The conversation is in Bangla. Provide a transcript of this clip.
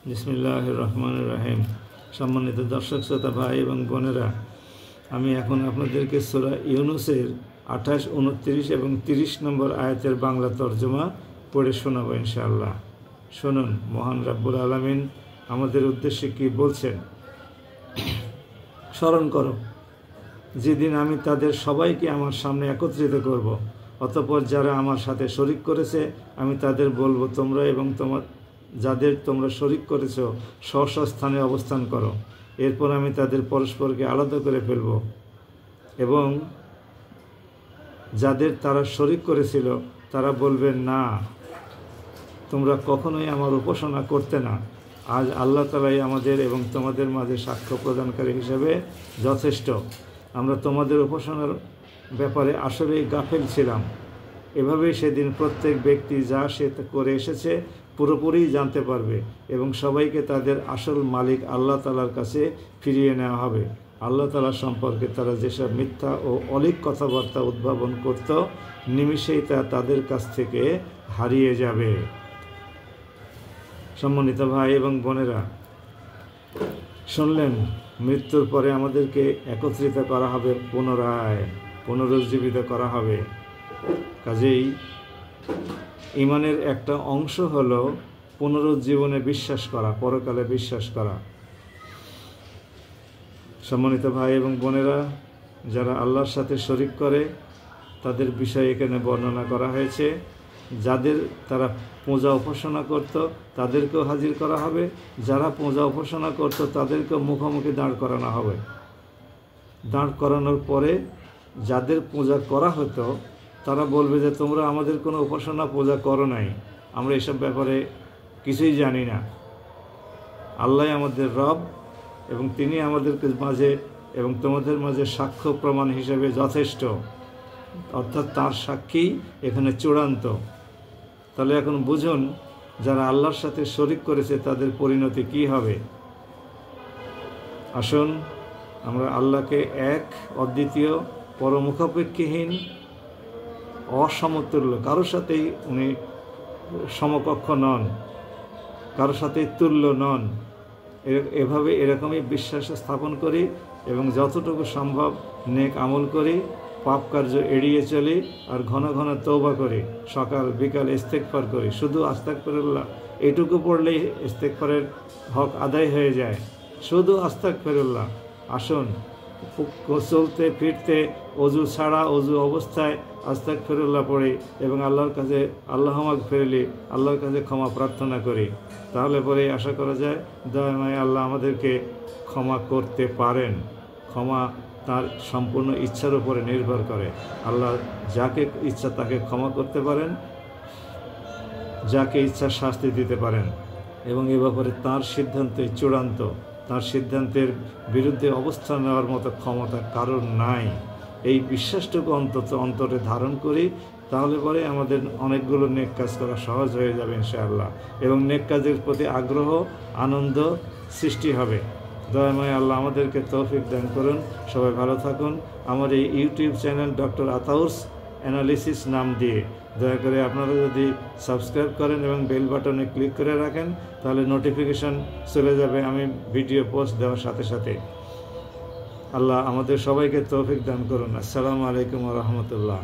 বিসমিল্লাহির রহমানির রহিম। সম্মানিত দর্শক শ্রোতা ভাই এবং বোনেরা, আমি এখন আপনাদেরকে সূরা ইউনূসের 28, 29 এবং 30 নম্বর আয়াতের বাংলা তর্জমা পড়ে শোনাবো ইনশাআল্লাহ। শুনুন, মহান রাব্বুল আলামিন আমাদের উদ্দেশ্যে কি বলছেন। স্মরণ করো, যেদিন আমি তাদের সবাইকে আমার সামনে একত্রিত করব, অতঃপর যারা আমার সাথে শরিক করেছে আমি তাদের বলবো, তোমরা এবং যাদের তোমরা শরিক করেছ স্ব স্থানে অবস্থান করো। এরপর আমি তাদের পরস্পরকে আলাদা করে ফেলব এবং যাদের তারা শরিক করেছিল তারা বলবে, না, তোমরা কখনোই আমার উপাসনা করতে না। আজ আল্লাহ তাআলাই আমাদের এবং তোমাদের মাঝে সাক্ষ্য প্রদানকারী হিসেবে যথেষ্ট। আমরা তোমাদের উপাসনার ব্যাপারে আসলেই গাফেল ছিলাম। এভাবেই সেদিন প্রত্যেক ব্যক্তি যা সে করে এসেছে পুরোপুরি জানতে পারবে এবং সবাইকে তাদের আসল মালিক আল্লাহ তাআলার কাছে ফিরিয়ে নেওয়া হবে। আল্লাহ তাআলা সম্পর্কে তারা যেসব মিথ্যা ও অলীক কথাবার্তা উদ্ভাবন করত, নিমিষেই তা তাদের কাছ থেকে হারিয়ে যাবে। সম্মানিত ভাই এবং বোনেরা, শুনলেন, মৃত্যুর পরে আমাদেরকে একত্রিত করা হবে, পুনরুজ্জীবিত করা হবে। কাজেই ঈমানের একটা অংশ হলো পুনরুজ্জীবনে বিশ্বাস করা, পরকালে বিশ্বাস করা। সম্মানিত ভাই এবং বোনেরা, যারা আল্লাহর সাথে শরিক করে তাদের বিষয় এখানে বর্ণনা করা হয়েছে। যাদের তারা পূজা উপাসনা করত তাদেরকেও হাজির করা হবে, যারা পূজা উপাসনা করত তাদেরকেও মুখোমুখি দাঁড় করানো হবে। দাঁড় করানোর পরে যাদের পূজা করা হতো তারা বলবে যে, তোমরা আমাদের কোনো উপাসনা পূজা করো নাই, আমরা এসব ব্যাপারে কিছুই জানি না। আল্লাহ আমাদের রব এবং তিনি আমাদেরকে মাঝে এবং তোমাদের মাঝে সাক্ষ্য প্রমাণ হিসেবে যথেষ্ট, অর্থাৎ তার সাক্ষী এখানে চূড়ান্ত। তাহলে এখন বুঝুন, যারা আল্লাহর সাথে শরিক করেছে তাদের পরিণতি কি হবে। আসুন আমরা আল্লাহকে এক, অদ্বিতীয়, পরমুখাপেক্ষীহীন, অসমতুল্য, কারোর সাথেই উনি সমকক্ষ নন, কারোর সাথেই তুল্য নন, এভাবে এরকমই বিশ্বাস স্থাপন করি এবং যতটুকু সম্ভব নেক আমল করি, পাপ কার্য এড়িয়ে চলি আর ঘন ঘন তওবা করি, সকাল বিকাল ইস্তেগফার করি। শুধু আস্তাগফিরুল্লাহ এটুকু পড়লেই ইস্তেগফারের হক আদায় হয়ে যায়, শুধু আস্তাগফিরুল্লাহ। আসুন চলতে ফিরতে অজু ছাড়া, অজু অবস্থায় আস্তাগফিরুল্লাহ পড়ি এবং আল্লাহর কাছে আল্লাহুম্মা গফিরলি, আল্লাহর কাছে ক্ষমা প্রার্থনা করি। তাহলে পরে আশা করা যায় দয়াময় আল্লাহ আমাদেরকে ক্ষমা করতে পারেন। ক্ষমা তার সম্পূর্ণ ইচ্ছার উপরে নির্ভর করে। আল্লাহ যাকে ইচ্ছা তাকে ক্ষমা করতে পারেন, যাকে ইচ্ছা শাস্তি দিতে পারেন এবং এ ব্যাপারে তাঁর সিদ্ধান্তই চূড়ান্ত। তার সিদ্ধান্তের বিরুদ্ধে অবস্থান নেওয়ার মতো ক্ষমতা কারোর নাই। এই বিশ্বাসটুকু অন্তত অন্তরে ধারণ করি, তাহলে পরে আমাদের অনেকগুলো নেক কাজ করা সহজ হয়ে যাবে ইনশাআল্লাহ এবং নেক কাজের প্রতি আগ্রহ, আনন্দ সৃষ্টি হবে। দয়াময় আল্লাহ আমাদেরকে তৌফিক দান করুন। সবাই ভালো থাকুন। আমার এই ইউটিউব চ্যানেল ডক্টর আতাউরস অ্যানালিসিস নাম দিয়ে দয়া করে আপনারা যদি সাবস্ক্রাইব করেন এবং বেল বাটনে ক্লিক করে রাখেন, তাহলে নোটিফিকেশন চলে যাবে আমি ভিডিও পোস্ট দেওয়ার সাথে সাথে। আল্লাহ আমাদের সবাইকে তৌফিক দান করুন। আসসালামু আলাইকুম ওয়া রাহমাতুল্লাহ।